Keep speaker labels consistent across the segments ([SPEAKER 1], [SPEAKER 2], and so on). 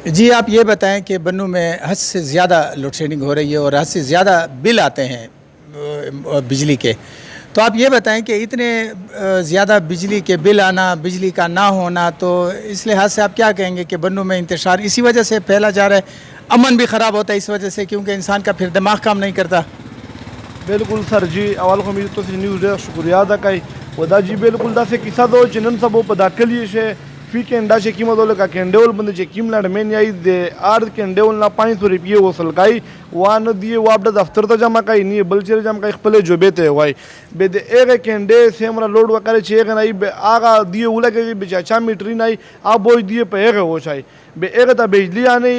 [SPEAKER 1] जी, आप ये बताएं कि बन्नू में हद से ज़्यादा लोड शेडिंग हो रही है और हद से ज़्यादा बिल आते हैं बिजली के। तो आप ये बताएं कि इतने ज़्यादा बिजली के बिल आना, बिजली का ना होना, तो इस लिहाज से आप क्या कहेंगे कि बन्नू में इंतशार इसी वजह से फैला जा रहा है, अमन भी ख़राब होता है इस वजह से, क्योंकि इंसान का फिर दिमाग काम नहीं करता?
[SPEAKER 2] बिल्कुल सर जी, अवल को मेरी तो न्यूज़ शुक्रिया अदा कई वदा जी बिल्कुल दा से किसा दो चिनन सबो पदाकली से फी केंडा से कीमत वाले का केंडेवल बंद जे कीम लाड में आई दे आर केंडेवल ना 500 रुपये वसल काई वान दिए वापड दफ्तर तो जमा काई नहीं बलचेर जमा काई खपले जो बेते वाई बेदे एक केंडे से हमरा लोड वकारे छे गनाई आगा दिए उला के बेचा मीटरी नहीं आ बोझ दिए पे एक हो चाई बे एक ता बिजली आने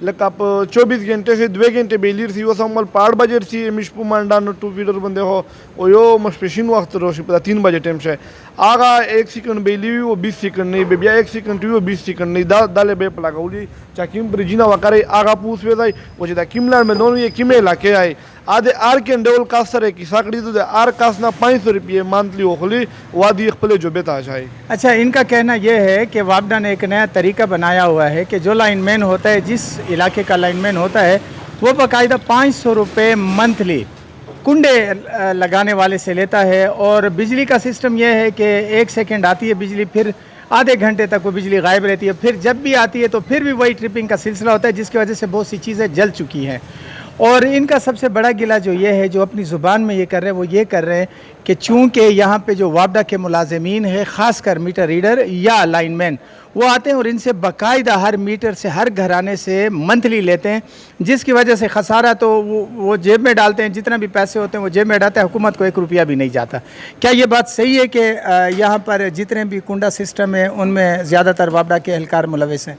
[SPEAKER 2] लक आप 24 घंटे से 2 घंटे बिजली थी वो समल 5 बजे थी मिशपू मांडा नो 2 फीडर बंदे हो ओयो मस्पेशिन वक्त रोशी पता 3 बजे टाइम से आगा 1 सेकंड बिजली वो 20 सेकंड नहीं बेबिया 1 सेकंड वो 20 सेकंड नहीं दाले बे पला गौली चाकिम ब्रिजिना वकारे आगा पूछ वे जाई वो जेदा किमला में दोनों ये किमे इलाके आई आधे आर के डेवल कासर है कि साकड़ी तो आर कासना 500 रुपये मंथली ओखली वादी खपले जो बेता जाए।
[SPEAKER 1] अच्छा, इनका कहना यह है कि वापडा ने एक नया तरीका बनाया हुआ है कि जो लाइनमैन होता है, जिस इलाके का लाइनमैन होता है, वो बाकायदा 500 रुपये मंथली कुंडे लगाने वाले से लेता है। और बिजली का सिस्टम यह है कि 1 सेकंड आती है बिजली, फिर आधे घंटे तक वो बिजली गायब रहती है, फिर जब भी आती है तो फिर भी वही ट्रिपिंग का सिलसिला होता है, जिसकी वजह से बहुत सी चीज़ें जल चुकी हैं। और इनका सबसे बड़ा गिला जो ये है, जो अपनी ज़ुबान में ये कर रहे हैं, वो ये कर रहे हैं कि चूँकि यहाँ पे जो वापडा के मुलाजिमीन है, ख़ासकर मीटर रीडर या लाइनमैन, वो आते हैं और इनसे बाकायदा हर मीटर से, हर घराने से मंथली लेते हैं, जिसकी वजह से खसारा तो वो जेब में डालते हैं, जितना भी पैसे होते हैं वो जेब में डालते हैं, हुकूमत को 1 रुपया भी नहीं जाता। क्या ये बात सही है कि यहाँ पर जितने भी कुंडा सिस्टम है उनमें ज़्यादातर वापडा के एहलकार मुलविस हैं?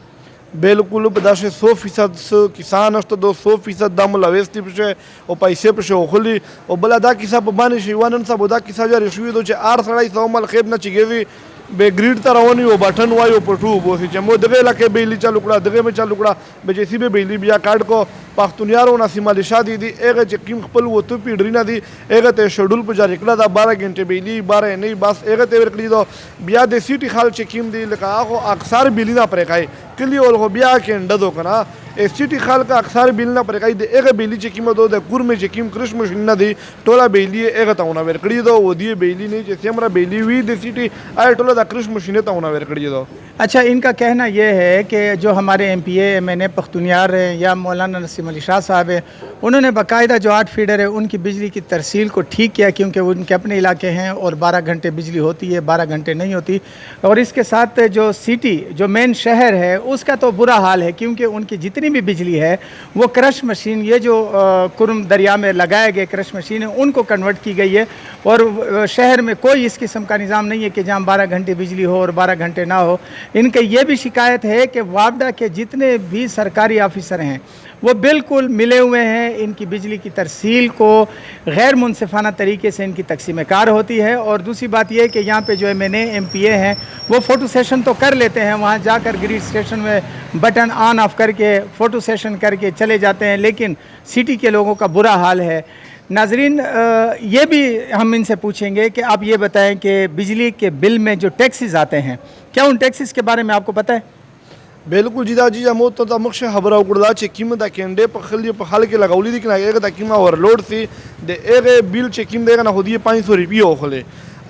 [SPEAKER 2] बिल्कुल बदाशे 100% किसान अस्त दो 100% दाम लवेस्ती पे और पैसे पे ओखली और बला दा किसा बबानी शिवानन सा बोदा किसा जा रिश्वी दो चे आर सड़ाई सौमल खेब न चिगेवी बे ग्रिड तरवनी वो बटन वायो पटू बोसी चमो दगे लके बिजली चालुकड़ा दगे में चालुकड़ा बे जैसी बे बिजली बिया कार्ड को पाख्तुनियारो ना सीमा शादी दी एक चक्कीम खपल वो तो पीडरी ना दी एक ते शेड्यूल पर जा रिकड़ा था 12 घंटे बिजली 12 नहीं बस एक ते रखड़ी दो बिया दे सिटी खाल चक्कीम दी लका को अक्सर बिजली ना परे खाई क्ली और हो बिया के अंडदो कना ए सिटी खाल का अक्सर बिल ना परे खाई दे एक बिजली चक्कीम दो दे कुर में चक्कीम कृष्ण मशीन ना दी टोला बिजली एक ताउना रखड़ी दो वो दिए बिजली नहीं जैसे हमारा बिजली हुई दे सिटी आए टोला दा कृष्ण मशीन ताउना रखड़ी दो।
[SPEAKER 1] अच्छा, इनका कहना यह है कि जो हमारे MPA MNA पख्तूनियार हैं या मौलाना नसीम अली शाह साहब हैं, उन्होंने बाकायदा जो 8 फीडर है उनकी बिजली की तरसील को ठीक किया, क्योंकि उनके अपने इलाके हैं और 12 घंटे बिजली होती है, 12 घंटे नहीं होती। और इसके साथ जो सिटी, जो मेन शहर है, उसका तो बुरा हाल है, क्योंकि उनकी जितनी भी बिजली है वो क्रश मशीन, ये जो कुर्म दरिया में लगाए गए क्रश मशीन है, उनको कन्वर्ट की गई है। और शहर में कोई इस किस्म का निज़ाम नहीं है कि जहाँ 12 घंटे बिजली हो और 12 घंटे ना हो। इनके ये भी शिकायत है कि वापडा के जितने भी सरकारी ऑफिसर हैं वो बिल्कुल मिले हुए हैं, इनकी बिजली की तरसील को गैर मुनसिफाना तरीके से इनकी तकसीम कार होती है। और दूसरी बात यह कि यहाँ पे जो MNA MPA हैं वो फ़ोटो सेशन तो कर लेते हैं, वहाँ जाकर ग्रिड स्टेशन में बटन ऑन ऑफ करके फ़ोटो सेशन करके चले जाते हैं, लेकिन सिटी के लोगों का बुरा हाल है। नाजरीन, ये भी हम इनसे पूछेंगे कि आप ये बताएं कि बिजली के बिल में जो टैक्सेस आते हैं, क्या उन टैक्सेस के बारे में आपको पता है?
[SPEAKER 2] बिल्कुल जीदा जी जमो तो तमक्ष खबर उड़दा चेकिम दा केंडे पखली पखाल के लगाउली दिखना एक दा कीमा ओवरलोड थी दे एक बिल चेकिम देगा ना होदी 500 रुपये ओखले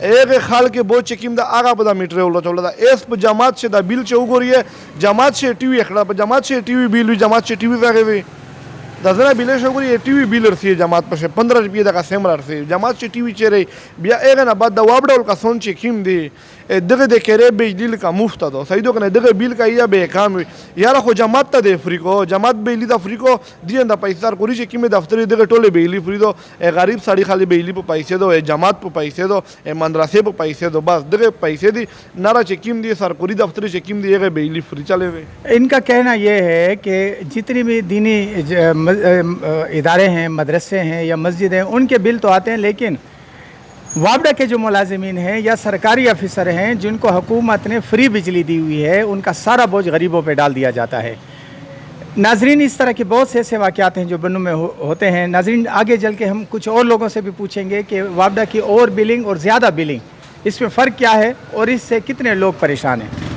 [SPEAKER 2] एक खाल के बो चेकिम दा आगा पदा मीटर उल्ला चौला दा एस पर जमात से दा बिल चे उगोरी है जमात से टीवी एकड़ा पर जमात से टीवी बिल भी जमात से टीवी जागे भी दजना बिले शोगरी टीवी बिल रसी जमात पर 15 रुपये दा का सेमरा रसी जमात से टीवी चेरे बिया एक ना बाद दा वाबडोल का सोन चेकिम दी दगे दे केरे बिजली का मुफ्त दो सही दो कने दगे बिल का या बेकाम यार खो जमात दे फ्री को जमात बिजली दा फ्री को दिए दा पैसा कोरी से किमे दफ्तर दगे टोले बिजली फ्री दो ए गरीब साड़ी खाली बिजली पे पैसे दो ए जमात पे पैसे दो ए मदरसे पे पैसे दो बस दगे पैसे दी नारा चेकिम दी सरकारी दफ्तर चेकिम दी बिजली फ्री चले हुए।
[SPEAKER 1] इनका कहना यह है कि जितनी भी दीनी इदारे हैं, मदरसे हैं या मस्जिद हैं, उनके बिल तो आते हैं, लेकिन वापडा के जो मुलाजिमीन हैं या सरकारी अफसर हैं जिनको हुकूमत ने फ्री बिजली दी हुई है, उनका सारा बोझ गरीबों पे डाल दिया जाता है। नाजरीन, इस तरह के बहुत से ऐसे वाक़यात हैं जो बन्नू में होते हैं। नाजरीन, आगे चल के हम कुछ और लोगों से भी पूछेंगे कि वापडा की ओवर बिलिंग और ज़्यादा बिलिंग, इसमें फ़र्क क्या है और इससे कितने लोग परेशान हैं।